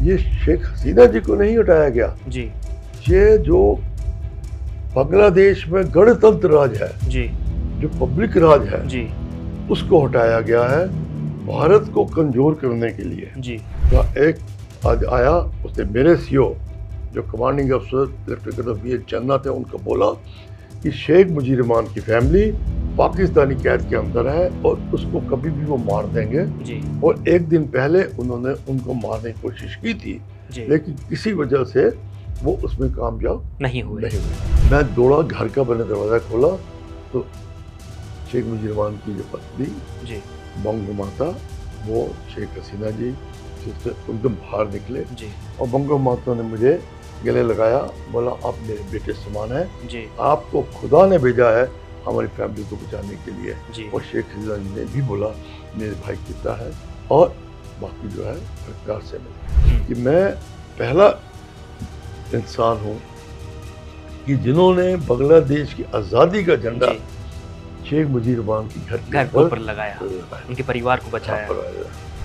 ये शेख हसीना जी को नहीं हटाया गया जी ये जो बांग्लादेश में गणतंत्र राज है, जी जो पब्लिक राज है, जी उसको हटाया गया है भारत को कमजोर करने के लिए। जी तो एक आज आया, उसने मेरे सीओ जो कमांडिंग अफसर लेफ्टिनेंट कर्नल वी एच चन्ना थे, उनको बोला कि शेख मुजीब रहमान की फैमिली पाकिस्तानी कैद के अंदर है और उसको कभी भी वो मार देंगे। जी और एक दिन पहले उन्होंने उनको मारने की कोशिश की थी, जी लेकिन किसी वजह से वो उसमें कामयाब नहीं हुए। नहीं हुए। मैं दौड़ा, घर का मैंने दरवाज़ा खोला तो शेख मुजीब रहमान की जो पत्नी जी बंगो माता, वो शेख हसीना जी से एकदम बाहर निकले जी और बंगो माता ने मुझे गले लगाया, बोला आप मेरे बेटे समान है, जी आपको खुदा ने भेजा है हमारी फैमिली को बचाने के लिए। जी और शेख हसीना जी ने भी बोला मेरे भाई कितना है और बाकी जो है सरकार से मिला कि मैं पहला इंसान हूँ कि जिन्होंने बांग्लादेश की आज़ादी का झंडा जी शेख मुजीब रहमान की घर के ऊपर लगाया, उनके परिवार को बचाया।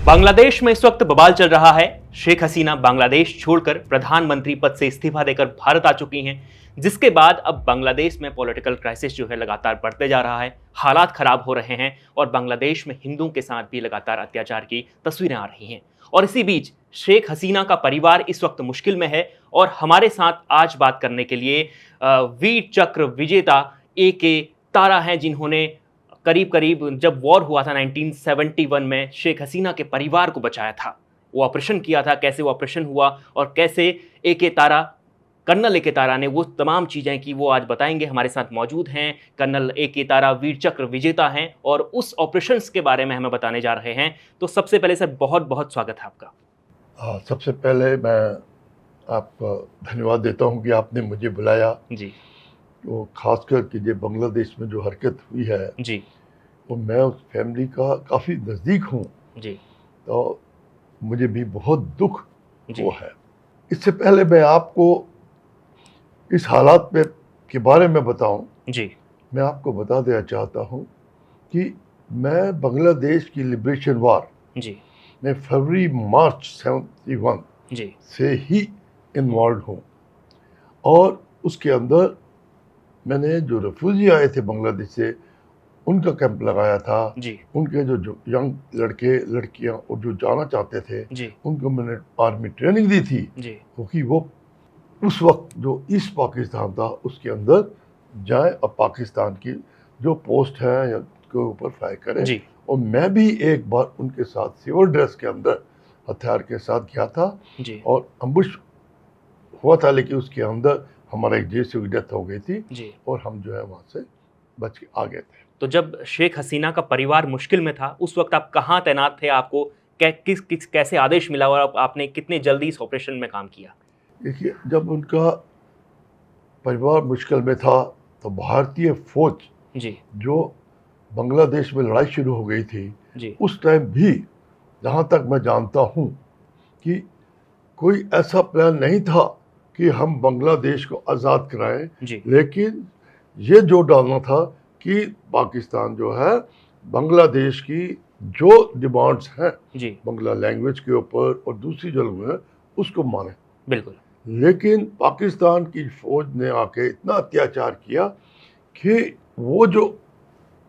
बांग्लादेश में इस वक्त बवाल चल रहा है। शेख हसीना बांग्लादेश छोड़कर प्रधानमंत्री पद से इस्तीफा देकर भारत आ चुकी हैं, जिसके बाद अब बांग्लादेश में पॉलिटिकल क्राइसिस जो है लगातार बढ़ते जा रहा है, हालात खराब हो रहे हैं और बांग्लादेश में हिंदुओं के साथ भी लगातार अत्याचार की तस्वीरें आ रही हैं। और इसी बीच शेख हसीना का परिवार इस वक्त मुश्किल में है और हमारे साथ आज बात करने के लिए वीर चक्र विजेता AK तारा हैं, जिन्होंने करीब करीब जब वॉर हुआ था 1971 में शेख हसीना के परिवार को बचाया था। वो ऑपरेशन किया था, कैसे वो ऑपरेशन हुआ और कैसे AK तारा, कर्नल AK तारा ने वो तमाम चीज़ें की, वो आज बताएंगे। हमारे साथ मौजूद हैं कर्नल AK तारा, वीर चक्र विजेता हैं और उस ऑपरेशंस के बारे में हमें बताने जा रहे हैं। तो सबसे पहले सर बहुत बहुत स्वागत है आपका। हाँ, सबसे पहले मैं आपका धन्यवाद देता हूँ कि आपने मुझे बुलाया। जी तो खासकर कि जो बांग्लादेश में जो हरकत हुई है, जी तो मैं उस फैमिली का काफ़ी नज़दीक हूँ, जी तो मुझे भी बहुत दुख जी हुआ है। इससे पहले मैं आपको इस हालात में के बारे में बताऊं, जी मैं आपको बता देना चाहता हूं कि मैं बांग्लादेश की लिबरेशन वार जी में फरवरी मार्च 71 जी से ही इन्वॉल्व हूँ। और उसके अंदर मैंने जो रेफ्यूजी आए थे बांग्लादेश से, उनका कैंप लगाया था। जी उनके जो यंग लड़के लड़कियां और जो जाना चाहते थे, जी उनको मैंने आर्मी ट्रेनिंग दी थी, जी क्योंकि वो उस वक्त जो ईस्ट पाकिस्तान था उसके अंदर जाए और पाकिस्तान की जो पोस्ट है या के ऊपर फायर करें। जी और मैं भी एक बार उनके साथ सिविल ड्रेस के अंदर हथियार के साथ गया था जी और अम्बुश हुआ था, लेकिन उसके अंदर हमारा एक जेसी की डेथ हो गई थी जी। और हम जो है वहाँ से बच के आ गए थे। तो जब शेख हसीना का परिवार मुश्किल में था, उस वक्त आप कहाँ तैनात थे? आपको कैसे आदेश मिला और आपने कितने जल्दी इस ऑपरेशन में काम किया? देखिए, जब उनका परिवार मुश्किल में था तो भारतीय फौज जी जो बांग्लादेश में लड़ाई शुरू हो गई थी, जी उस टाइम भी जहाँ तक मैं जानता हूँ कि कोई ऐसा प्लान नहीं था कि हम बांग्लादेश को आज़ाद कराएं, जी लेकिन ये जो डालना था कि पाकिस्तान जो है बांग्लादेश की जो डिमांड्स हैं जी बांग्ला लैंग्वेज के ऊपर और दूसरी जो लैंग्वेज है उसको माने। बिल्कुल। लेकिन पाकिस्तान की फौज ने आके इतना अत्याचार किया कि वो जो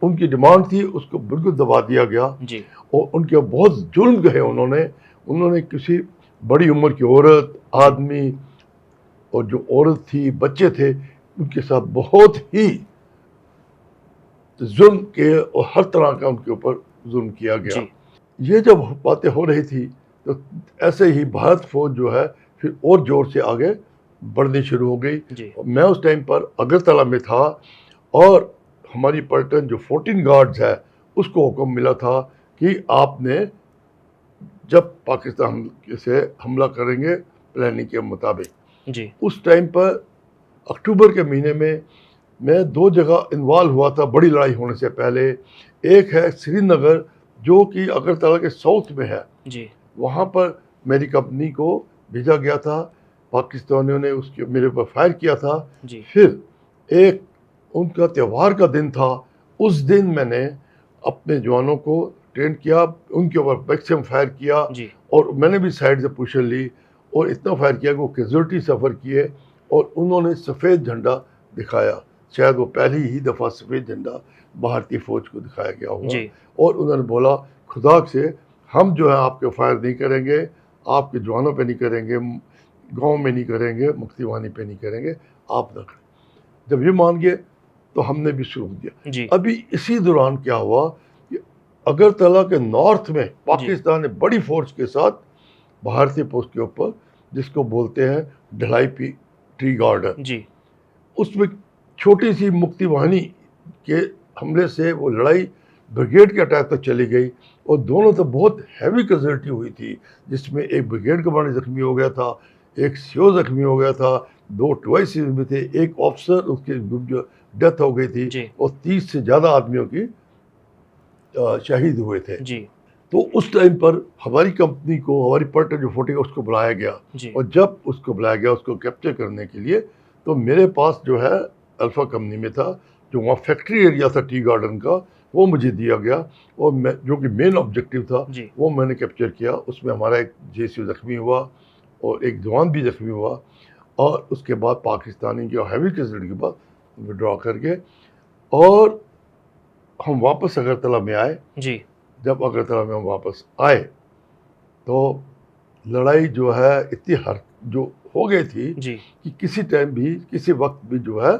उनकी डिमांड थी उसको बिल्कुल दबा दिया गया जी और उनके बहुत जुल्म गए उन्होंने किसी बड़ी उम्र की औरत, आदमी और जो औरत थी, बच्चे थे, उनके साथ बहुत ही जुल्म के और हर तरह का उनके ऊपर जुल्म किया गया। जी ये जब बातें हो रही थी तो ऐसे ही भारत फौज जो है फिर और जोर से आगे बढ़नी शुरू हो गई। जी मैं उस टाइम पर अगरतला में था और हमारी पलटन जो 14 गार्ड्स है उसको हुक्म मिला था कि आपने जब पाकिस्तान से हमला करेंगे प्लानिंग के मुताबिक। जी उस टाइम पर अक्टूबर के महीने में मैं 2 जगह इन्वॉल्व हुआ था बड़ी लड़ाई होने से पहले। एक है श्रीनगर जो कि अगरतला के साउथ में है, जी वहाँ पर मेरी कंपनी को भेजा गया था। पाकिस्तानियों ने उसके मेरे ऊपर फायर किया था। जी फिर एक उनका त्यौहार का दिन था, उस दिन मैंने अपने जवानों को ट्रेन किया, उनके ऊपर मैक्सिमम फायर किया जी और मैंने भी साइड से पोजीशन ली और इतना फायर किया कि वो कैजुअल्टी सफ़र किए और उन्होंने सफ़ेद झंडा दिखाया। शायद वो पहली ही दफ़ा सफ़ेद झंडा भारतीय फ़ौज को दिखाया गया होगा। और उन्होंने बोला खुदा से हम जो है आपके फायर नहीं करेंगे, आपके जवानों पे नहीं करेंगे, गांव में नहीं करेंगे, मुक्तिवानी पे नहीं करेंगे, आप ना करें। जब ये मान गए तो हमने भी शुरू किया। अभी इसी दौरान क्या हुआ कि अगरतला के नॉर्थ में पाकिस्तान ने बड़ी फोर्स के साथ भारतीय पोस्ट के ऊपर, जिसको बोलते हैं ढलाई ट्री गार्डन, उसमें छोटी सी मुक्तिवाहिनी के हमले से वो लड़ाई ब्रिगेड के अटैक तक चली गई और दोनों तो बहुत हैवी कैजुअल्टी हुई थी, जिसमें एक ब्रिगेड कमांडर जख्मी हो गया था, एक सीओ जख्मी हो गया था, 2 ट्वाइस में थे, एक ऑफिसर उसकी जो डेथ हो गई थी और 30 से ज़्यादा आदमियों की शहीद हुए थे। तो उस टाइम पर हमारी कंपनी को, हमारी पर्ट जो 40 उसको बुलाया गया और जब उसको बुलाया गया उसको कैप्चर करने के लिए, तो मेरे पास जो है अल्फ़ा कंपनी में था, जो वहाँ फैक्ट्री एरिया था टी गार्डन का, वो मुझे दिया गया और मैं जो कि मेन ऑब्जेक्टिव था वो मैंने कैप्चर किया। उसमें हमारा एक जेसीओ जख्मी हुआ और एक जवान भी जख्मी हुआ और उसके बाद पाकिस्तानी जो हैवी कैजुअल्टी के बाद विड्रॉ करके और हम वापस अगरतला में आए। जब अगरतला में हम वापस आए तो लड़ाई जो है इतनी जो हो गई थी कि किसी टाइम भी, किसी वक्त भी जो है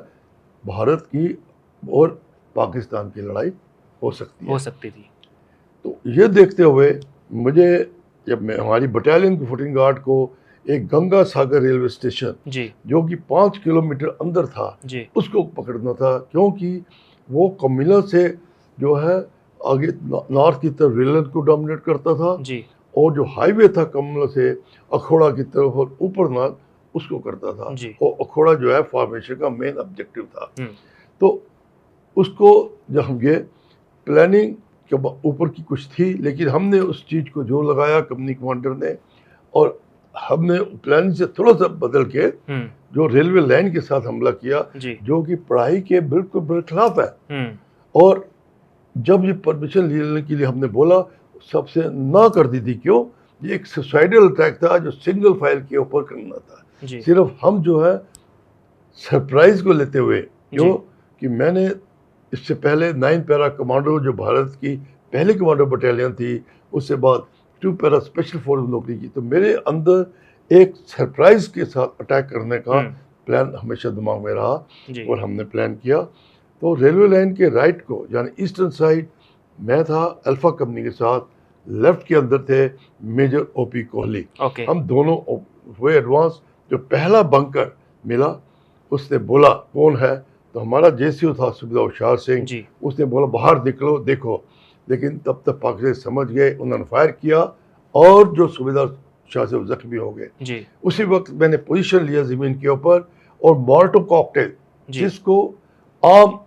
भारत की और पाकिस्तान की लड़ाई हो सकती थी। तो ये देखते हुए मुझे, जब मैं हमारी बटालियन की फुटिंग गार्ड को एक गंगा सागर रेलवे स्टेशन जो कि 5 किलोमीटर अंदर था उसको पकड़ना था, क्योंकि वो कमिला से जो है आगे नॉर्थ की तरफ रेलवे को डोमिनेट करता था और जो हाईवे था कमिला से अखोड़ा की तरफ और ऊपर नॉर्थ उसको करता था। और अखोड़ा जो है फॉर्मेशन का मेन ऑब्जेक्टिव था। तो उसको जब हम ये प्लानिंग के ऊपर की कुछ थी, लेकिन हमने उस चीज़ को जोर लगाया कंपनी कमांडर ने और हमने प्लानिंग से थोड़ा सा बदल के जो रेलवे लाइन के साथ हमला किया, जो कि पढ़ाई के बिल्कुल बरखिलाफ है। और जब ये परमिशन लेने के लिए हमने बोला, सबसे ना कर दी थी। क्यों? ये एक सुसाइडल अटैक था जो सिंगल फाइल के ऊपर करना था। सिर्फ हम जो है सरप्राइज को लेते हुए, क्यों कि मैंने इससे पहले 9 पैरा कमांडो जो भारत की पहली कमांडो बटालियन थी, उससे बाद 2 पैरा स्पेशल फोर्स नौकरी की, तो मेरे अंदर एक सरप्राइज के साथ अटैक करने का प्लान हमेशा दिमाग में रहा और हमने प्लान किया। तो रेलवे लाइन के राइट को, यानी ईस्टर्न साइड, मैं था अल्फा कंपनी के साथ, लेफ्ट के अंदर थे मेजर ओपी कोहली। हम दोनों हुए एडवांस। जो पहला बंकर मिला उसने बोला कौन है, तो हमारा जेसीओ था सुबेदार होशियार सिंह, उसने बोला बाहर निकलो देखो। लेकिन तब तक पाकिस्तान समझ गए, उन्होंने फायर किया और जो सुबेदार शाह से जख्मी हो गए। उसी वक्त मैंने पोजीशन लिया ज़मीन के ऊपर और मोल्टो कॉकटेल, जिसको आम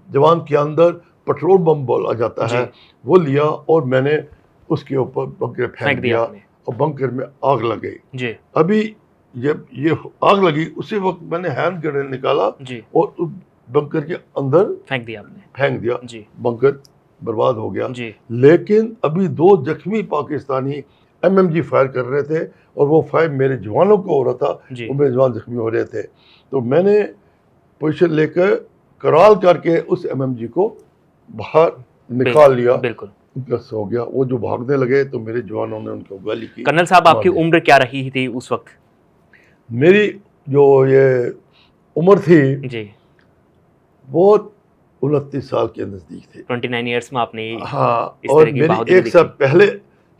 जवान के अंदर पेट्रोल बम बोला जाता है, वो लिया और मैंने उसके ऊपर बंकर फेंक दिया और बंकर में आग लग गई। अभी जब ये आग लगी उसी वक्त मैंने हैंड ग्रेनेड निकाला और उस बंकर के अंदर फेंक दिया। बंकर बर्बाद हो गया। लेकिन अभी 2 जख्मी पाकिस्तानी MMG फायर कर रहे थे और वो फायर मेरे जवानों को हो रहा था, वो मेरे जवान जख्मी हो रहे थे। तो मैंने पोजीशन लेकर कराल करके उस MMG को बाहर निकाल लिया। बस हो गया। वो जो भागने लगे तो मेरे जवानों ने उनको गोली की। कर्नल साहब, आपकी उम्र क्या रही थी उस वक्त? मेरी जो ये उम्र थी बहुत 29 साल के नजदीक थी। 29 इयर्स में आपने इस और मेरी 1 साल पहले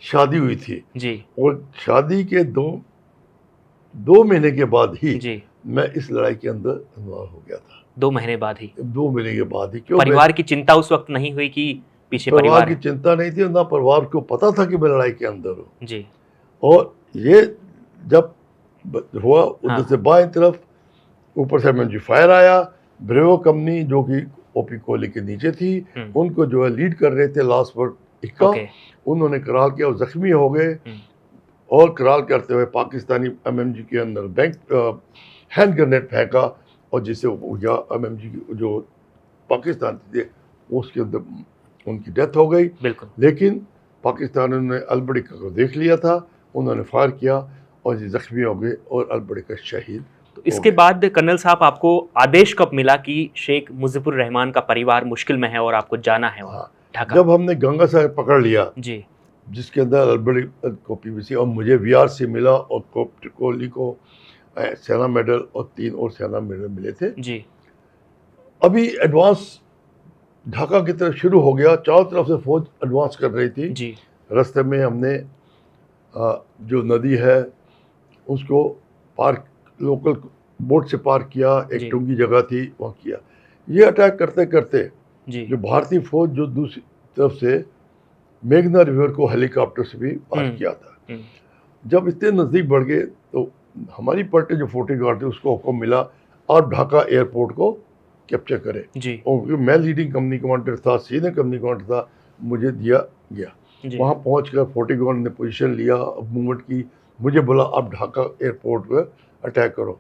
शादी हुई थी और शादी के 2 महीने के बाद ही मैं इस लड़ाई के अंदर इन्वॉल्व हो गया था। 2 महीने बाद ही? 2 महीने के बाद ही। क्यों? परिवार की चिंता उस वक्त नहीं हुई कि पीछे परिवार की चिंता नहीं थी, ना परिवार को पता था कि मैं लड़ाई के अंदर हूँ। और ये जब हुआ उधर से बाएं तरफ ऊपर से MMG फायर आया। ब्रेवो कंपनी जो कि ओपी कोहली के नीचे थी, उनको जो है लीड कर रहे थे लास्ट वर्ड इक्का, उन्होंने कराल किया और जख्मी हो गए। और कराल करते हुए पाकिस्तानी MMG के अंदर हैंड ग्रेनेड फेंका और जिससे MMG जो पाकिस्तान थे उसके अंदर उनकी डेथ हो गई। बिल्कुल। लेकिन पाकिस्तानियों ने अलबड़ी को देख लिया था, उन्होंने फायर किया और ये जख्मी हो गए और अलबड़ी का शहीद। तो इसके बाद कर्नल साहब आपको आदेश कब मिला कि शेख मुजीबुर रहमान का परिवार मुश्किल में है और आपको जाना है वहाँ हाँ, ढाका? जब हमने गंगा साहब पकड़ लिया जी जिसके अंदर अलबड़ी को पीवीसी और मुझे वीआरसी मिला और कोहली को सेना मेडल और 3 और सेना मेडल मिले थे। जी अभी एडवांस ढाका की तरफ शुरू हो गया, चारों तरफ से फौज एडवांस कर रही थी। जी रास्ते में हमने जो नदी है उसको पार लोकल बोट से पार किया, एक जी। टूंगी जगह थी वहाँ किया। ये अटैक करते करते जी जो भारतीय फौज जो दूसरी तरफ से मेघना रिवर को हेलीकॉप्टर से भी पार किया था। जब इतने नज़दीक बढ़ गए तो हमारी पार्टी जो 40 गार्ड थे उसको हुक्म मिला आप ढाका एयरपोर्ट को कैप्चर करें। जी और मैं लीडिंग कंपनी कमांडर था, सीनियर कंपनी कमांडर था, मुझे दिया गया। जी वहाँ पहुँचकर 40 गार्ड ने पोजीशन लिया, मूवमेंट की, मुझे बोला आप ढाका एयरपोर्ट पर अटैक करो।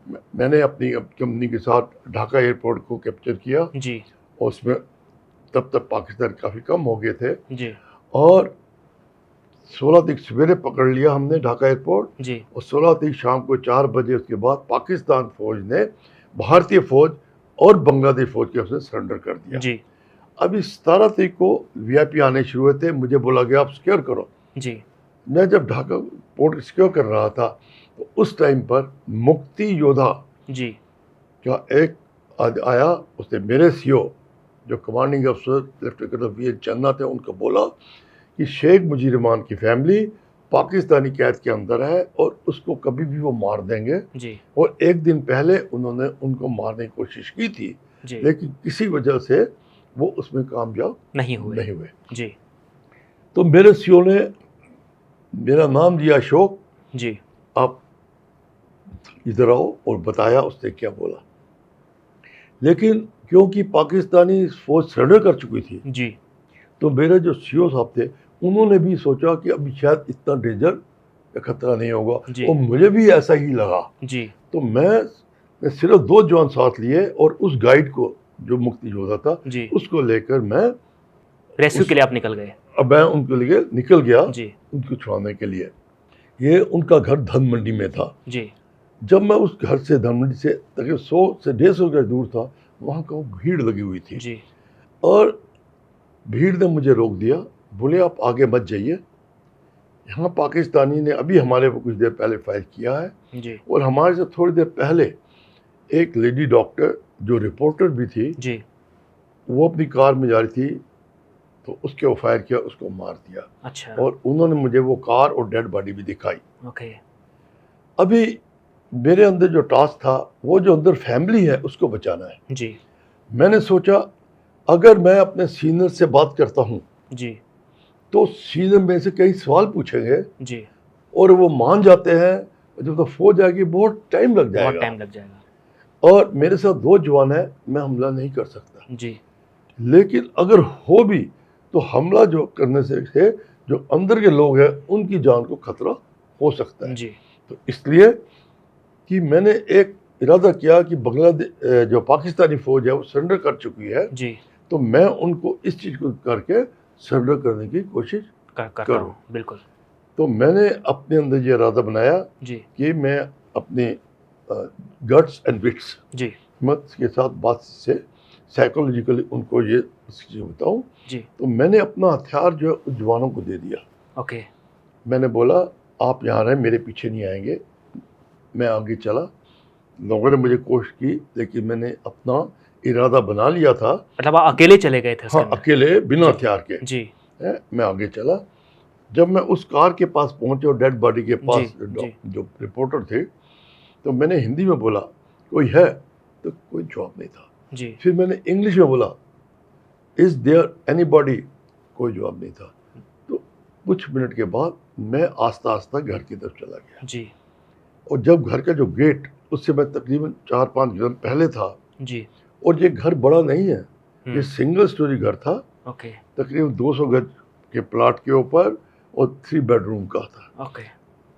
मैंने अपनी कंपनी के साथ ढाका एयरपोर्ट को कैप्चर किया जी और उसमें तब तक पाकिस्तान काफ़ी कम हो गए थे जी और 16 तारीख सवेरे पकड़ लिया हमने ढाका एयरपोर्ट जी और 16 तारीख शाम को 4 बजे उसके बाद पाकिस्तान फौज ने भारतीय फौज और बांग्लादेश फौज के उसने सरेंडर कर दिया। जी अभी 17 तारीख को वीआईपी आने शुरू हुए थे, मुझे बोला गया आप सिक्योर करो। जी मैं जब ढाका पोर्ट सिक्योर कर रहा था तो उस टाइम पर मुक्ति योद्धा जी का एक आया, उसने मेरे सीओ जो कमांडिंग अफसर लेफ्टिनेंट कर्नल वी एच चन्ना थे उनको बोला कि शेख मुजीब रहमान की फैमिली पाकिस्तानी कैद के अंदर है और उसको कभी भी वो मार देंगे। जी और एक दिन पहले उन्होंने उनको मारने की कोशिश की थी जी लेकिन किसी वजह से वो उसमें कामयाब नहीं नहीं हुए। जी तो मेरे सीओ ने मेरा नाम दिया अशोक, जी आप इधर आओ, और बताया उसने क्या बोला। लेकिन क्योंकि पाकिस्तानी फौज सरेंडर कर चुकी थी जी तो मेरे जो सीओ साहब थे उन्होंने भी सोचा कि अभी शायद इतना डेंजर या खतरा नहीं होगा जी। और मुझे भी ऐसा ही लगा। जी तो मैं सिर्फ 2 जवान साथ लिए और उस गाइड को जो मुक्ति योद्धा था जी उसको लेकर मैं रेस्क्यू के लिए आप निकल गए? अब मैं उनके लिए निकल गया जी उनको छुड़ाने के लिए। ये उनका घर धन मंडी में था। जी जब मैं उस घर से धन मंडी से तकरीबन 100 से 150 गज दूर था, वहाँ का भीड़ लगी हुई थी जी और भीड़ ने मुझे रोक दिया, बोले आप आगे मत जाइए, यहाँ पाकिस्तानी ने अभी हमारे को कुछ देर पहले फायर किया है। जी और हमारे से थोड़ी देर पहले एक लेडी डॉक्टर जो रिपोर्टर भी थी जी वो अपनी कार में जा रही थी तो उसके वो फायर किया, उसको मार दिया। अच्छा और उन्होंने मुझे वो कार और डेड बॉडी भी दिखाई। ओके अभी मेरे अंदर जो टास्क था वो जो अंदर फैमिली है उसको बचाना है। जी मैंने सोचा अगर मैं अपने सीनियर से बात करता हूँ जी तो सीनियर में से कई सवाल पूछेंगे जी और वो मान जाते हैं, जब तक फौज आएगी बहुत टाइम लग बहुत जाएगा। टाइम लग जाएगा। और मेरे साथ 2 जवान है, मैं हमला नहीं कर सकता। जी लेकिन अगर हो भी तो हमला जो करने से जो अंदर के लोग हैं उनकी जान को खतरा हो सकता है। जी तो इसलिए कि मैंने एक इरादा किया कि बांग्लादेश जो पाकिस्तानी फौज है वो सरेंडर कर चुकी है, जी तो मैं उनको इस चीज़ को करके सरेंडर करने की कोशिश करता करूं। हूँ बिल्कुल। तो मैंने अपने अंदर ये इरादा बनाया जी कि मैं अपने गट्स एंड विट्स जी हिम्मत के साथ बात से साइकोलॉजिकली उनको ये चीज़ बताऊँ। जी तो मैंने अपना हथियार जो है उस जवानों को दे दिया। ओके मैंने बोला आप यहाँ रहें, मेरे पीछे नहीं आएंगे। मैं आगे चला, लोगों ने मुझे कोशिश की लेकिन मैंने अपना इरादा बना लिया था। मतलब आप अकेले चले गए थे उसके हाँ, अंदर? अकेले बिना हथियार के जी है, मैं आगे चला। जब मैं उस कार के पास पहुंचे और डेड बॉडी के पास जी। जो रिपोर्टर थे तो मैंने हिंदी में बोला कोई है, तो कोई जवाब नहीं था। जी फिर मैंने इंग्लिश में बोला इज देयर एनीबॉडी, कोई जवाब नहीं था। तो कुछ मिनट के बाद मैं आस्ता आस्ता घर की तरफ चला गया जी और जब घर का जो गेट उससे मैं तकरीबन 4-5 कदम पहले था जी और ये घर बड़ा नहीं है, ये सिंगल स्टोरी घर था, ओके तकरीबन 200 गज के प्लाट के ऊपर और 3 बेडरूम का था। ओके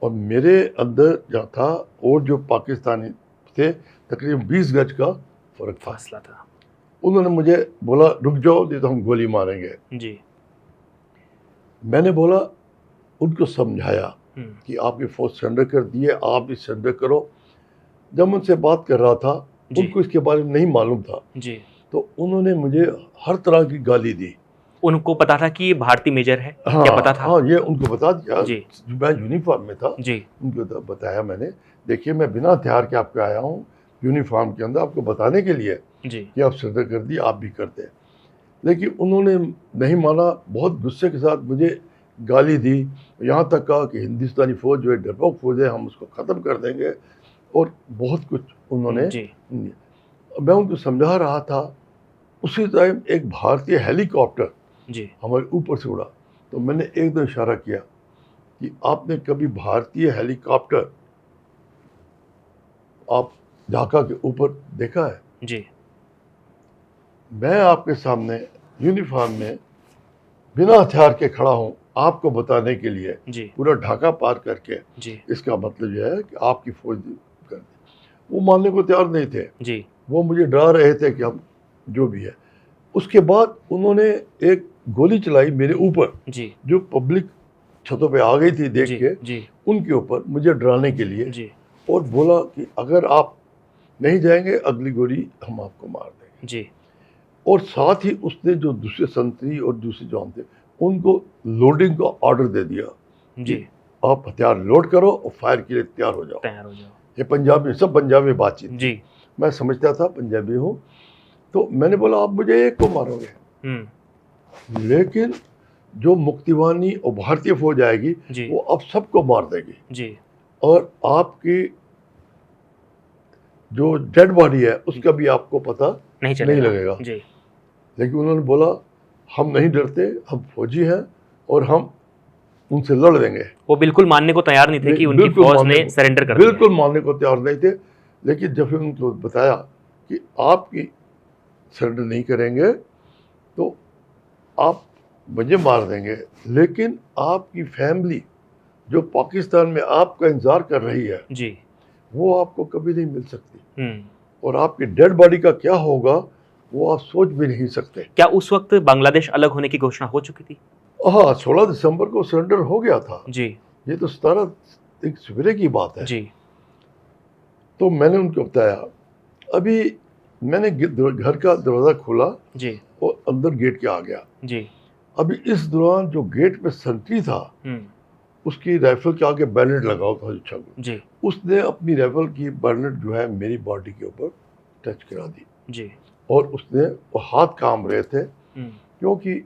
और मेरे अंदर जहाँ था और जो पाकिस्तानी थे तकरीबन 20 गज का फर्क था। फासला था। उन्होंने मुझे बोला रुक जाओ नहीं तो हम गोली मारेंगे। जी मैंने बोला, उनको समझाया कि आपकी फौज सरेंडर कर दी है, आप भी सरेंडर करो। जब उनसे बात कर रहा था, जी। उनको इसके बारे में नहीं मालूम था, जी। तो उन्होंने मुझे हर तरह की गाली दी। उनको पता था कि ये भारतीय मेजर है? हाँ, क्या पता था? हाँ, ये उनको बता दिया। जी। मैं यूनिफॉर्म में था, जी। उनको बताया मैंने, देखिए मैं बिना हथियार के आपके आया हूँ यूनिफॉर्म के अंदर, आपको बताने के लिए जी। कि आप सरेंडर कर दिए, आप भी करते हैं। लेकिन उन्होंने नहीं माना, बहुत गुस्से के साथ मुझे गाली दी, यहाँ तक कहा कि हिंदुस्तानी फौज जो है डरपोक फौज है, हम उसको ख़त्म कर देंगे, और बहुत कुछ उन्होंने। जी। मैं उनको समझा रहा था, उसी टाइम एक भारतीय हेलीकॉप्टर जी। हमारे ऊपर से उड़ा, तो मैंने एकदम इशारा किया कि आपने कभी भारतीय हेलीकॉप्टर आप ढाका के ऊपर देखा है? जी। मैं आपके सामने यूनिफॉर्म में बिना हथियार के खड़ा हूँ आपको बताने के लिए, जी। पूरा ढाका पार करके। जी। इसका मतलब यह है कि आपकी फौज कर दी। वो मानने को तैयार नहीं थे, जी। वो मुझे डरा रहे थे कि हम जो भी है। उसके बाद उन्होंने एक गोली चलाई मेरे ऊपर, जी। जो पब्लिक छतों पे आ गई थी देख जी। के, जी। उनके ऊपर मुझे डराने के लिए, जी। और बोला कि अगर आप नहीं जाएंगे अगली गोली हम आपको मार देंगे। जी। और साथ ही उसने जो दूसरे संतरी और दूसरे जवान थे उनको लोडिंग का ऑर्डर दे दिया जी। कि आप हथियार लोड करो और फायर के लिए तैयार हो जाओ। तैयार हो जाओ। ये पंजाबी, सब पंजाबी बातचीत थी। जी। मैं समझता था पंजाबी हूँ, तो मैंने बोला आप मुझे एक को मारोगे, लेकिन जो मुक्तिवानी और भारतीय फौज आएगी जी। वो अब सबको मार देगी, जी। और आपकी जो डेड बॉडी है उसका भी आपको पता नहीं लगेगा। जी। लेकिन उन्होंने बोला हम नहीं डरते, हम फौजी हैं और हम उनसे लड़ देंगे। वो बिल्कुल मानने को तैयार नहीं थे कि उनकी बिल्कुल फौज मानने ने को- सरेंडर कर दिया। बिल्कुल मानने को तैयार नहीं थे। लेकिन जब फिर उनको बताया कि आपकी सरेंडर नहीं करेंगे तो आप मुझे मार देंगे, लेकिन आपकी फैमिली जो पाकिस्तान में आपका इंतजार कर रही है जी। वो आपको कभी नहीं मिल सकती, और आपकी डेड बॉडी का क्या होगा वो आप सोच भी नहीं सकते। क्या उस वक्त बांग्लादेश अलग होने की घोषणा हो चुकी थी? हाँ, 16 दिसंबर को सरेंडर हो गया था। जी। ये तो 17 सवेरे की बात है। जी। तो मैंने उनको बताया, अभी मैंने घर का दरवाज़ा खोला जी। और अंदर गेट के आ गया। जी। अभी इस दौरान जो गेट पे सेंट्री था उसकी राइफल के आगे बैलेट लगा हुआ था, अच्छा, जी। उसने अपनी राइफल की बैलेट जो है मेरी बॉडी के ऊपर टच करा दी। जी। और उसने वो हाथ काम रहे थे, क्योंकि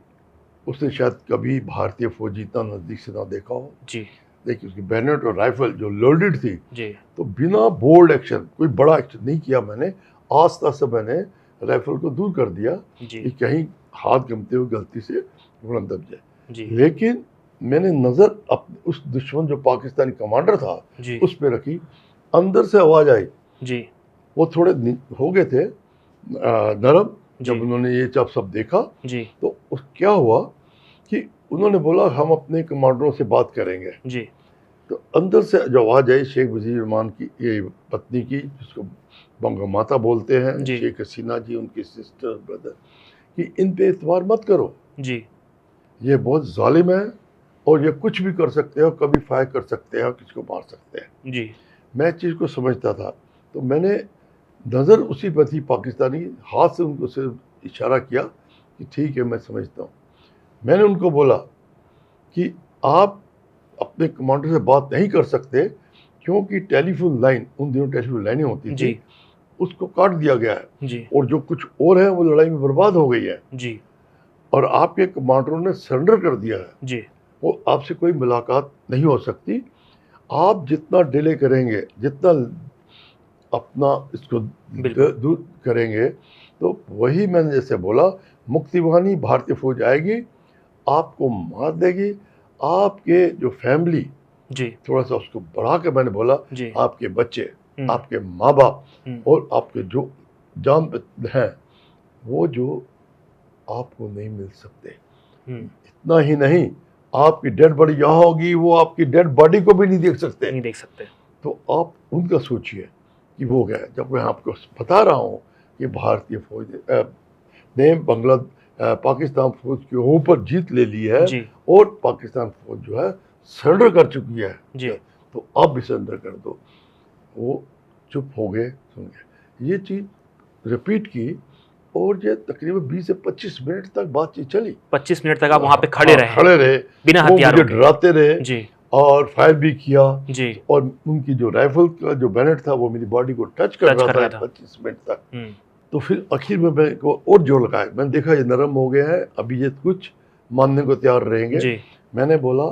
उसने शायद कभी भारतीय फौजी इतना नज़दीक से ना देखा हो। जी। लेकिन उसकी बैलेट और राइफल जो लोडेड थी, जी। तो बिना बोल्ड एक्शन, कोई बड़ा एक्शन नहीं किया मैंने, आस्ता से मैंने राइफल को दूर कर दिया कि कहीं हाथ गमते हुए गलती से उड़न दब जाए। लेकिन मैंने नज़र उस दुश्मन जो पाकिस्तानी कमांडर था उस पर रखी। अंदर से आवाज़ आई, जी। वो थोड़े हो गए थे नरम, जब उन्होंने ये सब देखा। जी। तो क्या हुआ कि उन्होंने बोला हम अपने कमांडरों से बात करेंगे। जी। तो अंदर से जो आवाज़ आई शेख मुजीबुर रहमान की, ये पत्नी की, जिसको बंगमाता बोलते हैं, शेख हसीना जी, उनकी सिस्टर ब्रदर, कि इन पे एतबार मत करो जी, ये बहुत जालिम है और ये कुछ भी कर सकते हो, कभी फायर कर सकते हैं और किसी को मार सकते हैं। जी। मैं चीज़ को समझता था, तो मैंने नज़र उसी पर थी पाकिस्तानी, हाथ से उनको सिर्फ इशारा किया कि ठीक है मैं समझता हूँ। मैंने उनको बोला कि आप अपने कमांडर से बात नहीं कर सकते क्योंकि टेलीफोन लाइन, उन दिनों टेलीफोन लाइनें होती थी, उसको काट दिया गया है जी। और जो कुछ और है वो लड़ाई में बर्बाद हो गई है जी। और आपके कमांडरों ने सरेंडर कर दिया है जी। वो आपसे कोई मुलाकात नहीं हो सकती। आप जितना डिले करेंगे, जितना अपना इसको दूर करेंगे, तो वही मैंने जैसे बोला, मुक्तिवानी भारतीय फौज आएगी, आपको मार देगी। आपके जो फैमिली, जी, थोड़ा सा उसको बढ़ा के मैंने बोला, आपके बच्चे, आपके माँ बाप और आपके जो जान हैं वो जो आपको नहीं मिल सकते। इतना ही नहीं, आपकी डेड बॉडी यहाँ होगी, वो आपकी डेड बॉडी को भी नहीं देख सकते। तो आप उनका सोचिए कि वो गया। जब मैं आपको बता रहा हूँ कि भारतीय फौज ने पाकिस्तान फौज के ऊपर जीत ले ली है और पाकिस्तान फौज जो है सरेंडर कर चुकी है जी। तो आप भी सरेंडर कर दो। वो चुप हो गए, सुन गए। ये चीज़ रिपीट की और ये तकरीबन 20 से 25 मिनट तक बातचीत चली। 25 मिनट तक आप वहाँ पे खड़े रहे? खड़े रहे, बिना वो हथियारों मुझे के? डराते रहे जी और फायर भी किया जी। और उनकी जो राइफल का जो बैनेट था वो मेरी बॉडी को टच कर रहा था 25 मिनट तक। तो फिर आखिर में मैं को और जोर लगाया, मैंने देखा ये नरम हो गया है, अभी ये कुछ मानने को तैयार रहेंगे। जी मैंने बोला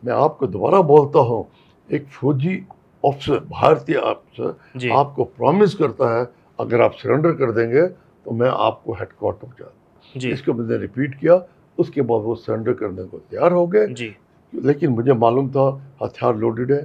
मैं आपको दोबारा बोलता हूँ, एक फौजी ऑफिसर, भारतीय जी। ऑफिसर आपको प्रॉमिस करता है अगर आप सरेंडर कर देंगे तो मैं आपको हेडक्वार्टर पहुँचा जी इसको मैंने रिपीट किया। उसके बाद वो सरेंडर करने को तैयार हो गए, जी लेकिन मुझे मालूम था हथियार लोडेड है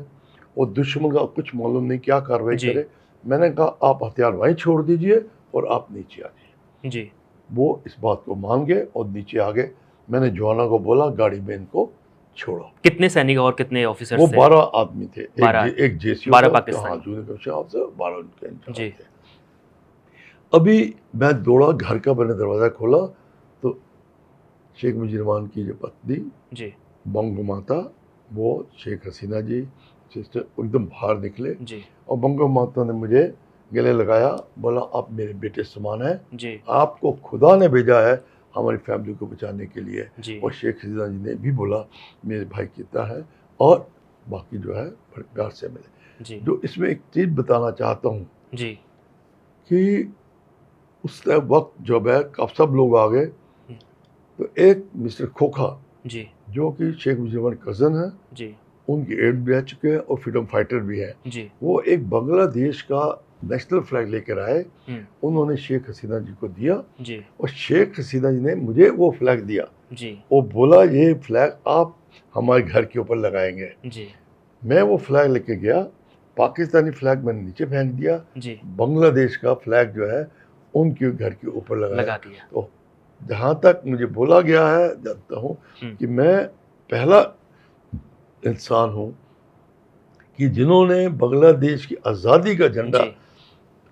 और दुश्मन का कुछ मालूम नहीं क्या कार्रवाई जी। करे। मैंने कहा आप हथियार वहीं छोड़ दीजिए और आप नीचे आ जाइए। जी वो इस बात को मान गए और नीचे आ गए। मैंने जवाना को बोला गाड़ी में इनको छोड़ो। कितने सैनिक और कितने ऑफिसर वो थे? 12 आदमी थे, 12 एक जेसीओ 12 था, पाकिस्तानी। हाँ, जूनियर कमीशन ऑफिसर, 12 उनके इंचार्ज जी थे। अभी मैं दौड़ा, घर का मैंने दरवाज़ा खोला तो शेख मुजीब रहमान की जो पत्नी जी बंगो माता, वो शेख हसीना जी सिस्टर एकदम बाहर निकले जी और बंगो माता ने मुझे गले लगाया, बोला आप मेरे बेटे समान हैं, जी आपको खुदा ने भेजा है हमारी फैमिली को बचाने के लिए। जी और शेख हसीना जी ने भी बोला मेरे भाई कितना है और बाकी जो है प्यार से मिले। जी जो इसमें एक चीज़ बताना चाहता हूँ जी कि उस वक्त जब है कब सब लोग आ गए तो एक मिस्टर खोखा जी जो कि शेख मुजीब रहमान कज़न है, जी उनकी एड भी आ चुके हैं और फ्रीडम फाइटर भी है। जी वो एक बांग्लादेश का नेशनल फ्लैग लेकर आए, उन्होंने शेख हसीना जी को दिया जी और शेख हसीना जी ने मुझे वो फ्लैग दिया। जी वो बोला ये फ्लैग आप हमारे घर के ऊपर लगाएंगे। जी मैं वो फ्लैग लेके गया, पाकिस्तानी फ्लैग मैंने नीचे फेंक दिया, जी बांग्लादेश का फ्लैग जो है उनके घर के ऊपर लगा लगाया। दिया। तो जहाँ तक मुझे बोला गया है जानता हूँ कि मैं पहला इंसान हूँ कि जिन्होंने बांग्लादेश की आज़ादी का झंडा जी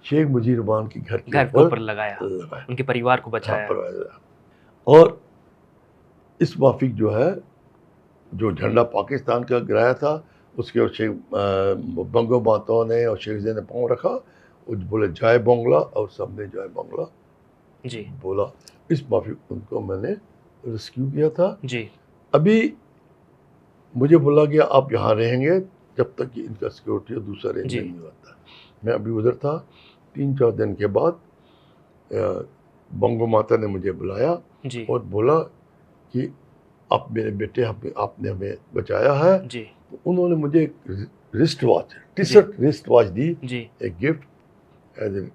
शेख मुजीब रहमान के घर घर के ऊपर लगाया, उनके परिवार को बचाया। और इस माफिक जो है जो झंडा पाकिस्तान का गिराया था उसके और शेख बंगो माताओं ने और शेख ने पाँव रखा और बोले जय बांग्ला और सबने जय बांग्ला जी बोला। इस माफिक उनको मैंने रेस्क्यू किया था। जी अभी मुझे बोला गया आप यहाँ रहेंगे जब तक कि इनका सिक्योरिटी और दूसरा जी। अरेंजमेंट नहीं होता। मैं अभी उधर था। 3-4 दिन के बाद बंगो माता ने मुझे बुलाया जी और बोला कि आप मेरे बेटे आपने हमें बचाया है। जी तो उन्होंने मुझे एक wrist watch, T-shirt wrist watch दी, जी एक gift as a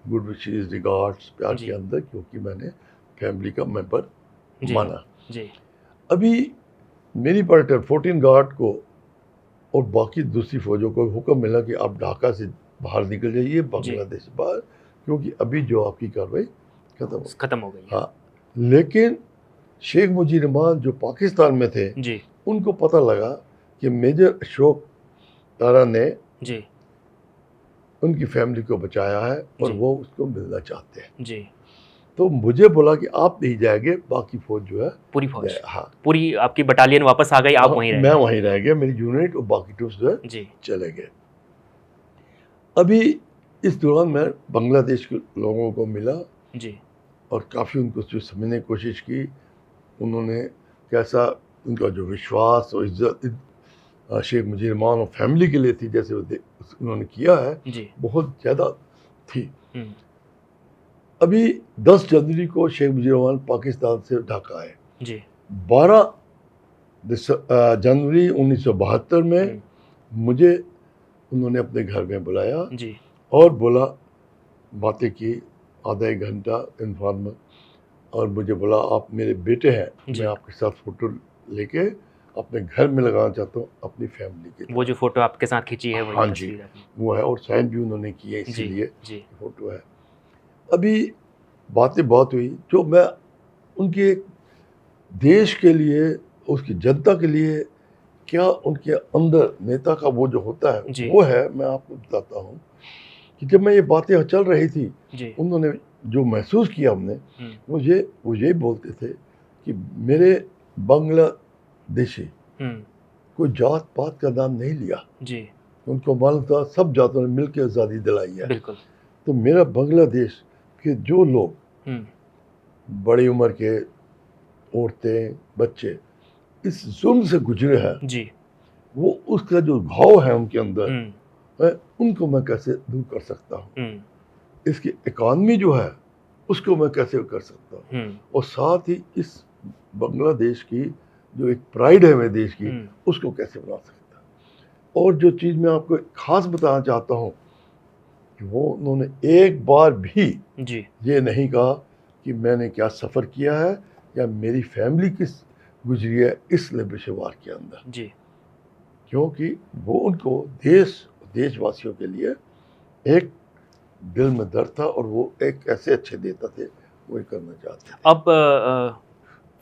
good wishes regards प्यार जी। के अंदर, क्योंकि मैंने फैमिली का मेंबर जी माना। जी अभी मेरी पार्टी 14 गार्ड को और बाकी दूसरी फौजों को हुक्म मिला कि आप ढाका से बाहर निकल जाइए, बांग्लादेश से बाहर, क्योंकि अभी जो आपकी कार्रवाई खत्म हो गई है। हाँ, लेकिन शेख मुजीब रहमान जो पाकिस्तान में थे जी उनको पता लगा कि मेजर अशोक तारा ने जी उनकी फैमिली को बचाया है और जी। वो उसको मिलना चाहते हैं। जी तो मुझे बोला कि आप नहीं जाएंगे, बाकी फौज जो है पूरी फौज, हाँ, पूरी आपकी बटालियन वापस आ गई, आप वहीं रहे? मैं वहीं रह गया, मेरी यूनिट और बाकी ट्रूप्स जो है जी चले गए। अभी इस दौरान मैं बांग्लादेश के लोगों को मिला जी और काफ़ी उनको जो समझने की कोशिश की। उन्होंने कैसा उनका जो विश्वास और इज्जत शेख मुजीब रहमान और फैमिली के लिए थी, जैसे उन्होंने किया है, जी बहुत ज़्यादा थी। अभी 10 जनवरी को शेख मुजीब रहमान पाकिस्तान से ढाका आए। जी 12 जनवरी 1972 में मुझे उन्होंने अपने घर में बुलाया जी और बोला, बातें की आधा एक घंटा इन्फॉर्मल, और मुझे बोला आप मेरे बेटे हैं, जी। मैं आपके साथ फ़ोटो लेके अपने घर में लगाना चाहता हूँ अपनी फैमिली के। वो जो फोटो आपके साथ खींची है वही हाँ जी, तस्वीर है? वो है और साइन भी उन्होंने किए, इसीलिए जी फ़ोटो है। अभी बातें बहुत हुई, जो मैं उनके देश के लिए, उसकी जनता के लिए क्या उनके अंदर नेता का वो जो होता है जी। वो है, मैं आपको बताता हूँ कि जब मैं ये बातें चल रही थी जी उन्होंने जो महसूस किया हमने, वो यही बोलते थे कि मेरे बांग्लादेशी कोई जात पात का नाम नहीं लिया। जी उनको मालूम था सब जातों ने मिलकर आज़ादी दिलाई है। बिल्कुल। तो मेरा बांग्लादेश के जो लोग बड़ी उम्र के औरतें बच्चे इस जुल्म से गुजरे हैं, जी वो उसका जो घाव है उनके अंदर है, उनको मैं कैसे दूर कर सकता हूँ, इसकी इकॉनमी जो है उसको मैं कैसे कर सकता हूँ, और साथ ही इस बांग्लादेश की जो एक प्राइड है मेरे देश की उसको कैसे बना सकता हूँ। और जो चीज़ मैं आपको खास बताना चाहता हूँ कि वो उन्होंने एक बार भी ये नहीं कहा कि मैंने क्या सफ़र किया है या मेरी फैमिली किस गुजरी है इस लिबरेशन वार के अंदर जी, क्योंकि वो उनको देशवासियों के लिए एक दिल में दर्द था और वो एक ऐसे अच्छे नेता थे, वो करना चाहते थे। अब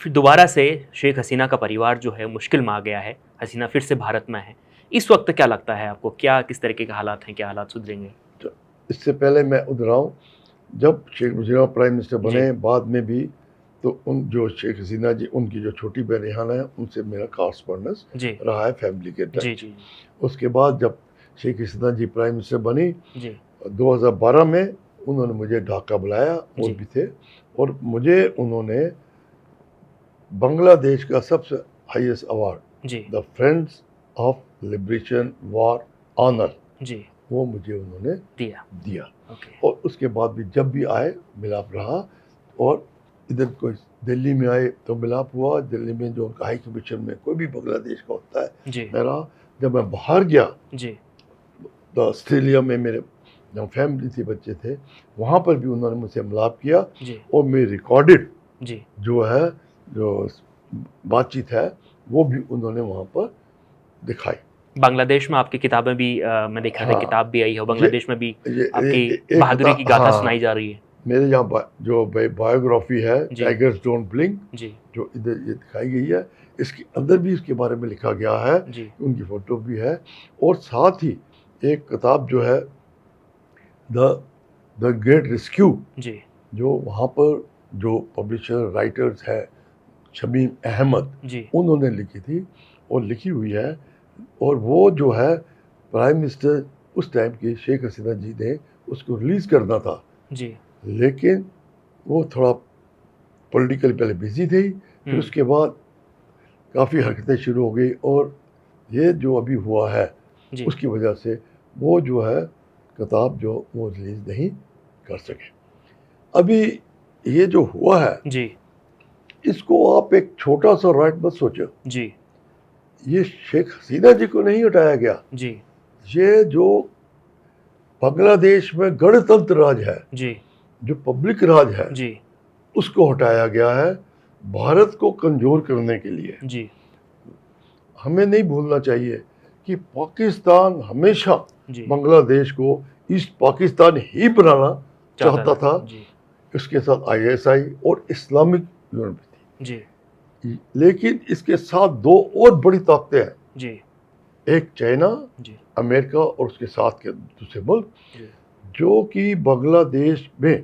फिर दोबारा से शेख हसीना का परिवार जो है मुश्किल में आ गया है, हसीना फिर से भारत में है, इस वक्त क्या लगता है आपको, क्या किस तरीके के हालात हैं, क्या हालात सुधरेंगे? तो इससे पहले मैं उधर आऊँ, जब शेख मुजीब प्राइम मिनिस्टर बने बाद में भी तो उन जो शेख हसीना जी उनकी जो छोटी बहन रिहाना है उनसे मेरा कॉरस्पॉन्डेंस रहा है फैमिली के टाइम। उसके बाद जब शेख हसीना जी प्राइम मिनिस्टर बनी 2012 में उन्होंने मुझे ढाका बुलाया और भी थे, और मुझे उन्होंने बांग्लादेश का सबसे highest award the friends of liberation war honour वो मुझे उन्होंने दिया। और उसके बाद भी जब भी आए मिलाप रहा, और इधर कोई दिल्ली में आए तो मिलाप हुआ। दिल्ली में जो हाई कमीशन में कोई भी बांग्लादेश का होता है मैं रहा। जब मैं बाहर गया तो ऑस्ट्रेलिया में मेरे जो फैमिली थी बच्चे थे वहाँ पर भी उन्होंने मुझसे मिलाप किया, और मेरी रिकॉर्डेड जो है जो बातचीत है वो भी उन्होंने वहाँ पर दिखाई। बांग्लादेश में आपकी किताबें भी मैं देखा था, किताब भी आई है बांग्लादेश में भी आपकी बहादुरी की गाथा सुनाई जा रही है। मेरे यहाँ जो बायोग्राफी है टाइगर्स डोंट ब्लिंक जो इधर ये दिखाई गई है, इसके अंदर भी इसके बारे में लिखा गया है, उनकी फोटो भी है। और साथ ही एक किताब जो है द ग्रेट रेस्क्यू जो वहाँ पर जो पब्लिशर राइटर्स है शमीम अहमद उन्होंने लिखी थी और लिखी हुई है, और वो जो है प्राइम मिनिस्टर उस टाइम की शेख हसीना जी ने उसको रिलीज़ करना था लेकिन वो थोड़ा पॉलिटिकल पहले बिजी थी, फिर उसके बाद काफ़ी हरकतें शुरू हो गई, और ये जो अभी हुआ है उसकी वजह से वो जो है किताब जो वो रिलीज़ नहीं कर सके। अभी ये जो हुआ है इसको आप एक छोटा सा राइट मत सोचो। ये शेख हसीना जी को नहीं हटाया गया, ये जो बांग्लादेश में गणतंत्र राज है जो पब्लिक राज है उसको हटाया गया है भारत को कमजोर करने के लिए। हमें नहीं भूलना चाहिए कि पाकिस्तान हमेशा बांग्लादेश को ईस्ट पाकिस्तान ही बनाना चाहता था। उसके साथ ISI और इस्लामिक यूनिवर्सिटी थी, लेकिन इसके साथ दो और बड़ी ताकतें हैं, एक चाइना अमेरिका और उसके साथ के दूसरे मुल्क जो कि बांग्लादेश में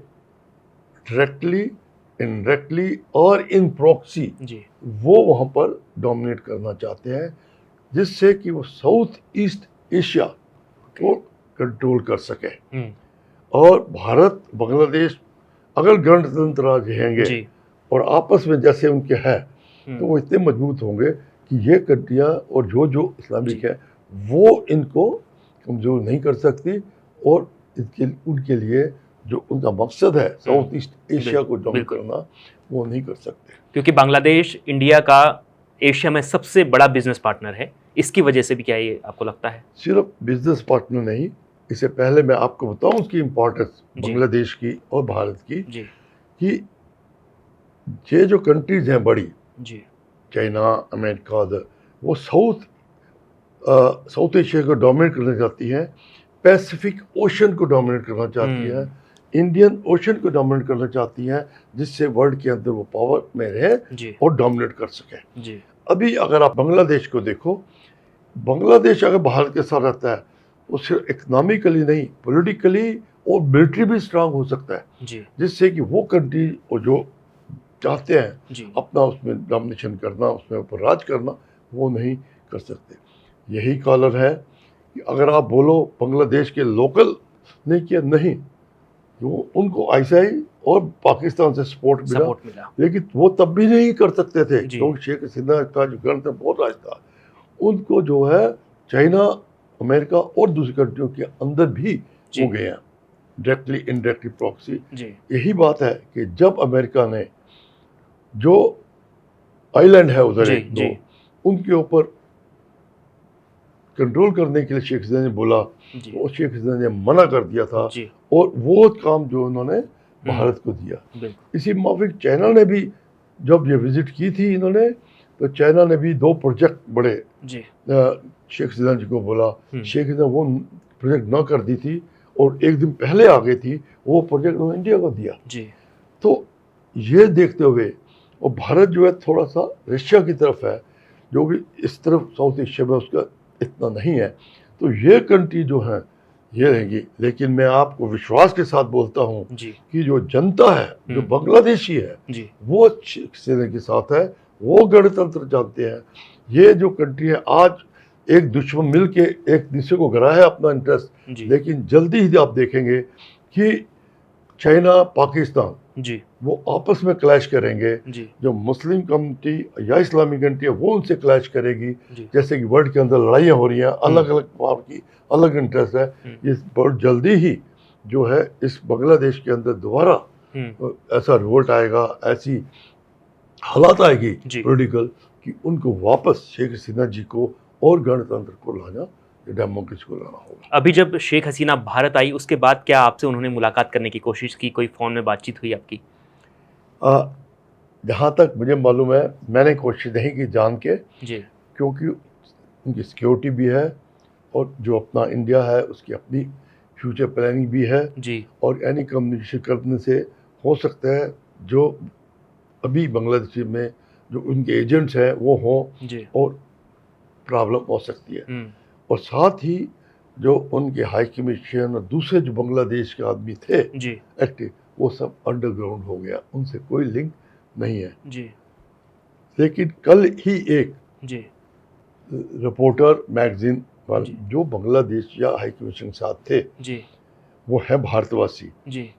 डायरेक्टली इनडायरेक्टली और इन प्रॉक्सी वो वहाँ पर डोमिनेट करना चाहते हैं, जिससे कि वो साउथ ईस्ट एशिया को कंट्रोल कर सके। और भारत बांग्लादेश अगर गणतंत्र राज रहेंगे और आपस में जैसे उनके है तो वो इतने मजबूत होंगे कि ये कंट्रियाँ और जो इस्लामिक है वो इनको कमज़ोर नहीं कर सकती, और उनके लिए जो उनका मकसद है साउथ ईस्ट एशिया को डोमिनेट करना वो नहीं कर सकते। क्योंकि बांग्लादेश इंडिया का एशिया में सबसे बड़ा बिजनेस पार्टनर है, इसकी वजह से भी क्या ये आपको लगता है? सिर्फ बिजनेस पार्टनर नहीं, इससे पहले मैं आपको बताऊं उसकी इम्पोर्टेंस बांग्लादेश की और भारत की कि ये जो कंट्रीज हैं बड़ी चाइना अमेरिका वो साउथ एशिया को डोमिनेट करना चाहती हैं, पैसिफिक ओशन को डोमिनेट करना चाहती हैं, इंडियन ओशन को डोमिनेट करना चाहती हैं, जिससे वर्ल्ड के अंदर वो पावर में रहे और डोमिनेट कर सके। अभी अगर आप बांग्लादेश को देखो, बांग्लादेश अगर भारत के साथ रहता है तो सिर्फ इकोनॉमिकली नहीं पॉलिटिकली और मिलिट्री भी स्ट्रांग हो सकता है, जिससे कि वो कंट्री और जो चाहते हैं अपना उसमें डोमिनेशन करना उसमें ऊपर राज करना वो नहीं कर सकते। यही कॉलर है कि अगर आप बोलो बांग्लादेश के लोकल ने किया, नहीं, वो उनको आईएसआई और पाकिस्तान से सपोर्ट मिला, लेकिन वो तब भी नहीं कर सकते थे क्योंकि शेख हसीना का जो गणतंत्र बहुत राज था, उनको जो है चाइना, अमेरिका और दूसरी कंट्रियों के अंदर भी हो गए हैं, डायरेक्टली इनडायरेक्टली प्रॉक्सी। यही बात है कि जब अमेरिका ने जो आइलैंड है उधर एक दो, उनके ऊपर कंट्रोल करने के लिए शेख हसीना ने बोला, वो शेख हसीना ने मना कर दिया था, और वो काम जो उन्होंने भारत को दिया। इसी माफिक चाइना ने भी जब ये विजिट की थी इन्होंने, तो चाइना ने भी 2 प्रोजेक्ट बड़े शेख हसीना जी को बोला। शेख हसीना वो प्रोजेक्ट ना कर दी थी और एक दिन पहले आ गई थी, वो प्रोजेक्ट उन्होंने इंडिया को दिया। तो ये देखते हुए, और भारत जो है थोड़ा सा रशिया की तरफ है, जो कि इस तरफ साउथ एशिया में उसका इतना नहीं है, तो ये कंट्री जो है ये रहेंगी। लेकिन मैं आपको विश्वास के साथ बोलता हूँ कि जो जनता है, जो बांग्लादेशी है, वो शेख हसीना के साथ है, वो गणतंत्र जानते हैं। ये जो कंट्री है, आज एक दुश्मन मिल के एक दूसरे को गिरा है अपना इंटरेस्ट, लेकिन जल्दी ही आप देखेंगे कि चाइना, पाकिस्तान वो आपस में क्लैश करेंगे। जो मुस्लिम कम्युनिटी या इस्लामिक कंट्री है वो उनसे क्लैश करेगी। जैसे कि वर्ल्ड के अंदर लड़ाइयाँ हो रही हैं, अलग अलग पावर की अलग इंटरेस्ट है। ये बहुत जल्दी ही जो है इस बांग्लादेश के अंदर दोबारा ऐसा रिवोल्ट आएगा, ऐसी हालात आएगी पॉलिटिकल कि उनको वापस शेख हसीना जी को और गणतंत्र को लाना, डेमोक्रेसी को लाना होगा। अभी जब शेख हसीना भारत आई, उसके बाद क्या आपसे उन्होंने मुलाकात करने की कोशिश की? कोई फ़ोन में बातचीत हुई आपकी? जहाँ तक मुझे मालूम है, मैंने कोशिश नहीं की जान के, क्योंकि उनकी सिक्योरिटी भी है और जो अपना इंडिया है उसकी अपनी फ्यूचर प्लानिंग भी है, और एनी कम्युनिकेशन करने से हो सकता है जो अभी बांग्लादेश में जो उनके एजेंट्स हैं वो हों और प्रॉब्लम हो सकती है। और साथ ही जो उनके हाई कमीशन और दूसरे जो बांग्लादेश के आदमी थे एक्टिव, वो सब अंडरग्राउंड हो गया, उनसे कोई लिंक नहीं है। लेकिन कल ही एक रिपोर्टर मैगजीन वाले जो बांग्लादेश या हाई कमीशन के साथ थे, वो है भारतवासी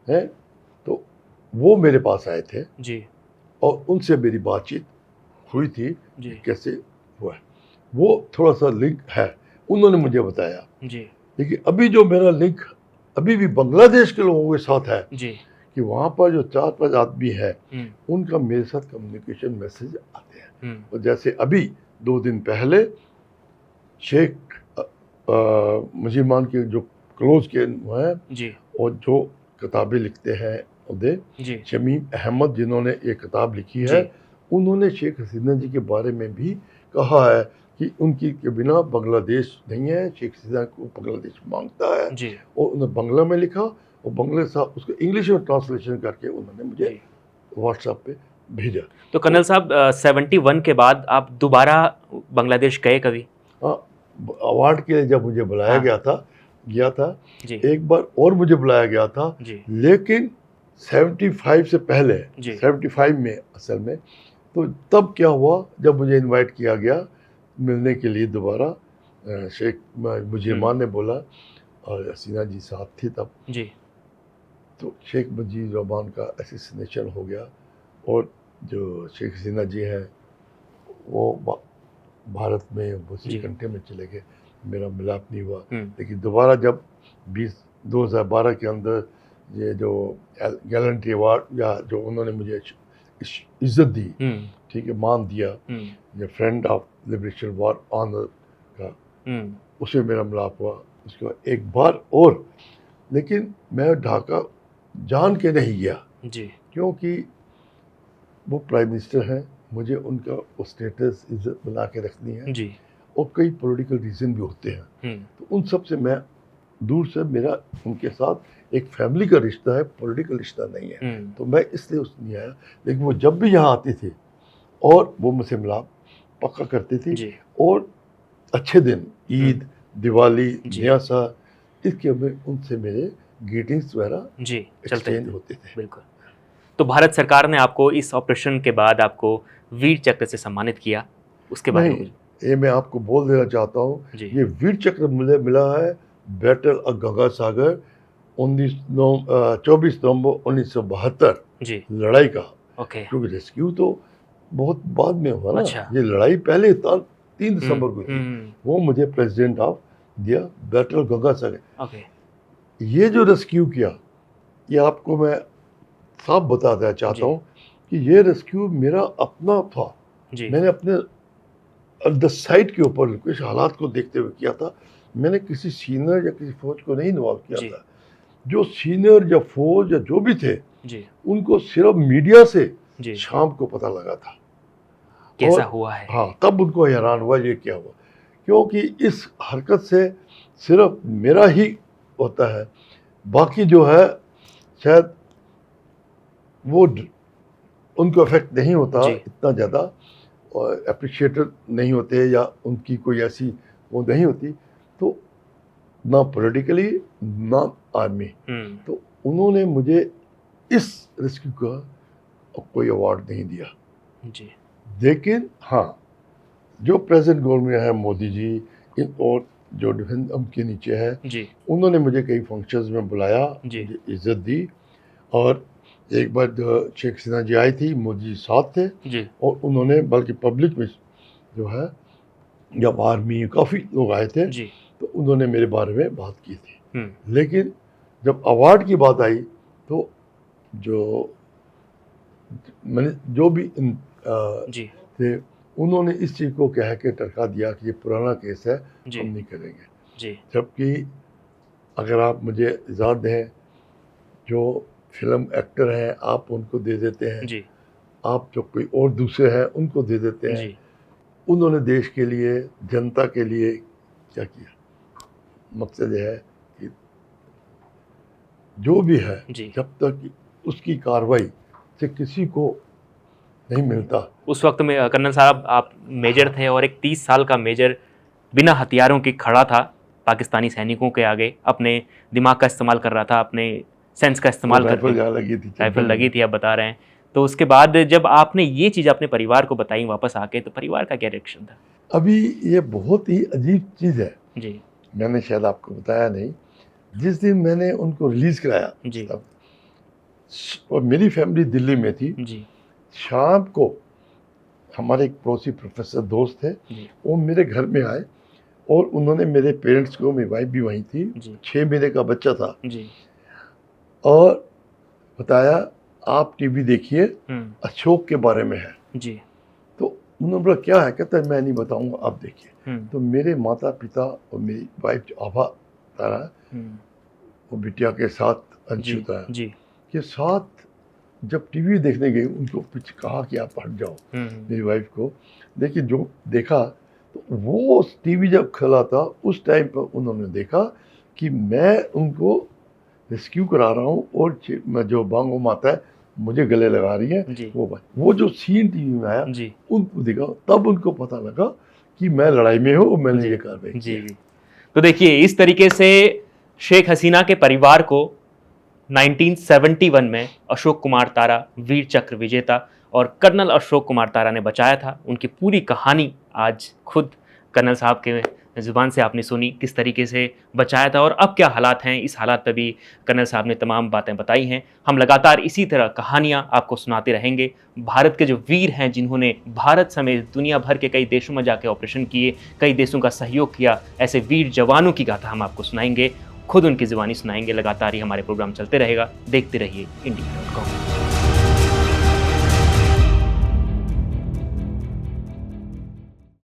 हैं, तो वो मेरे पास आए थे और उनसे मेरी बातचीत हुई थी कैसे हुआ है। वो थोड़ा सा लिंक है, उन्होंने मुझे बताया। लेकिन अभी जो मेरा लिंक अभी भी बांग्लादेश के लोगों के साथ है कि वहाँ पर जो 4-5 आदमी है, उनका मेरे साथ कम्युनिकेशन मैसेज आते हैं। और जैसे अभी 2 दिन पहले शेख मुजीमान के जो क्लोज के हैं और जो किताबें लिखते हैं उदय शमीम अहमद, जिन्होंने एक किताब लिखी है, उन्होंने शेख हसीना जी के बारे में भी कहा है कि उनकी के बिना बांग्लादेश नहीं है, शेख हसीना को बांग्लादेश मांगता है। और उन्होंने बांग्ला में लिखा और बांग्ला साहब उसको इंग्लिश में ट्रांसलेशन करके उन्होंने मुझे व्हाट्सएप पे भेजा। तो कर्नल साहब 71 के बाद आप दोबारा बांग्लादेश गए कभी? हाँ, अवार्ड के लिए जब मुझे बुलाया गया था एक बार और मुझे बुलाया गया था, लेकिन 75 से पहले 75 में असल में, तो तब क्या हुआ जब मुझे इनवाइट किया गया मिलने के लिए दोबारा, शेख मुजीमान ने बोला और हसीना जी साथ थी तब, तो शेख मुजीब रहमान का असैसिनेशन हो गया और जो शेख हसीना जी हैं वो भारत में दूसरी कंट्री में चले गए, मेरा मिलाप नहीं हुआ। लेकिन दोबारा जब 2012 के अंदर ये जो गैलेंट्री अवार्ड या जो उन्होंने मुझे इज्जत दी, ठीक है, मान दिया, ये friend of liberation war honour का, उसमें मेरा मिलाप हुआ। उसके बाद एक बार और, लेकिन मैं ढाका जान के नहीं गया क्योंकि वो प्राइम मिनिस्टर हैं, मुझे उनका वो स्टेटस इज्जत बना के रखनी है और कई पॉलिटिकल रीज़न भी होते हैं, तो उन सब से मैं दूर से, मेरा उनके साथ एक फैमिली का रिश्ता है, पॉलिटिकल रिश्ता नहीं है, तो मैं इसलिए उस नहीं आया। लेकिन वो जब भी यहाँ आते थे और वो मुझसे मिलाप पक्का करती थी और अच्छे दिन, ईद, दिवाली, नया साल, इसके में उनसे मेरे ग्रीटिंग्स वगैरह एक्सचेंज होते थे। बिल्कुल। तो भारत सरकार ने आपको इस ऑपरेशन के बाद आपको वीर चक्र से सम्मानित किया, उसके बारे में? ये मैं आपको बोल देना चाहता हूँ, जी। ये वीर चक्र मुझे मिला है बैटल ऑफ गंगा सागर 24 नवंबर 1972 जी। लड़ाई का। ओके। क्योंकि रेस्क्यू तो बहुत बाद में हुआ ना, अच्छा। ये लड़ाई पहले 3 दिसंबर को थी। हम्म। वो मुझे प्रेसिडेंट ऑफ दिया battle of Ganga Sagar. Okay. ये जो रेस्क्यू किया, ये आपको मैं साफ बता देना चाहता जी। हूँ कि ये रेस्क्यू मेरा अपना था। जी। मैंने अपने द साइड के ऊपर कुछ हालात को देखते हुए किया था। मैंने किसी सीनियर या किसी फौज को नहीं इन्वॉल्व किया जी। था। जो सीनियर या फौज या जो भी थे, जी। उनको सिर्फ मीडिया से जी। शाम को पता लगा था कैसा और हुआ है। हाँ, तब उनको हैरान हुआ ये क्या हुआ, क्योंकि इस हरकत से सिर्फ मेरा ही होता है, बाकी जो है शायद वो उनको इफेक्ट नहीं होता जी। इतना ज़्यादा, और अप्रिशिएटेड नहीं होते या उनकी कोई ऐसी वो नहीं होती, तो ना पॉलिटिकली ना आर्मी। तो उन्होंने मुझे इस रेस्क्यू का कोई अवार्ड नहीं दिया जी। लेकिन हाँ, जो प्रेजेंट गवर्नमेंट है मोदी जी और जो डिफेंस के नीचे है जी। उन्होंने मुझे कई फंक्शंस में बुलाया, जी। मुझे इज्जत दी। और एक बार जो शेख हसीना जी आई थी, मोदी जी साथ थे जी। और उन्होंने बल्कि पब्लिक में जो है जब आर्मी काफ़ी लोग आए थे जी। तो उन्होंने मेरे बारे में बात की थी। हम्म। लेकिन जब अवार्ड की बात आई तो जो मैंने जो भी जी। थे उन्होंने इस चीज़ को कह के टरका दिया कि ये पुराना केस है, जी। हम नहीं करेंगे। जी। जबकि अगर आप मुझे इजाज़त दें, जो फिल्म एक्टर हैं आप उनको दे देते हैं, जी। आप जो कोई और दूसरे हैं उनको दे देते हैं। जी। उन्होंने देश के लिए, जनता के लिए क्या किया? मकसद ये है कि जो भी है जी। जब तक उसकी कार्रवाई से किसी को नहीं मिलता। उस वक्त में कर्नल साहब आप मेजर थे और एक 30 साल का मेजर बिना हथियारों के खड़ा था पाकिस्तानी सैनिकों के आगे, अपने दिमाग का इस्तेमाल कर रहा था, अपने सेंस का इस्तेमाल करके। राइफल लगी थी आप बता रहे हैं। तो उसके बाद जब आपने ये चीज़ अपने परिवार को बताई वापस आके, तो परिवार का क्या रिएक्शन था? अभी ये बहुत ही अजीब चीज़ है, जी। मैंने शायद आपको बताया नहीं। जिस दिन मैंने उनको रिलीज़ कराया जी। तब, और मेरी फैमिली दिल्ली में थी, जी। शाम को हमारे एक पड़ोसी प्रोफेसर दोस्त थे, जी। वो मेरे घर में आए और उन्होंने मेरे पेरेंट्स को, मेरी वाइफ भी वहीं थी, जी। 6 महीने का बच्चा था, जी। और बताया आप टीवी देखिए, अशोक के बारे में है। जी। तो उन्होंने बोला क्या है? कहता है मैं नहीं बताऊंगा, आप देखिए। तो मेरे माता पिता और मेरी वाइफ जो आभा तारा, वो बिटिया के साथ अंशुता जी। के साथ जब टीवी देखने गए, उनको पीछे कहा कि आप हट जाओ, मेरी वाइफ को। देखिए जो देखा तो वो टीवी जब खुला था उस टाइम पर उन्होंने देखा कि मैं उनको रेस्क्यू करा रहा हूँ और जो बांगो माता है मुझे गले लगा रही है। वो जो सीन टीवी में आया उनको देखा, तब उनको पता लगा कि मैं लड़ाई में हूँ और मैंने ये कार्रवाई की। तो देखिए इस तरीके से शेख हसीना के परिवार को 1971 में अशोक कुमार तारा वीर चक्र विजेता और कर्नल अशोक कुमार तारा ने बचाया था। उनकी पूरी कहानी आज खुद कर्नल साहब के ज़ुबान से आपने सुनी, किस तरीके से बचाया था और अब क्या हालात हैं। इस हालात पर भी कर्नल साहब ने तमाम बातें बताई हैं। हम लगातार इसी तरह कहानियाँ आपको सुनाते रहेंगे। भारत के जो वीर हैं, जिन्होंने भारत समेत दुनिया भर के कई देशों में जाकर ऑपरेशन किए, कई देशों का सहयोग किया, ऐसे वीर जवानों की गाथा हम आपको सुनाएंगे, खुद उनकी ज़ुबानी सुनाएंगे। लगातार ही हमारे प्रोग्राम चलते रहेगा। देखते रहिए India.com।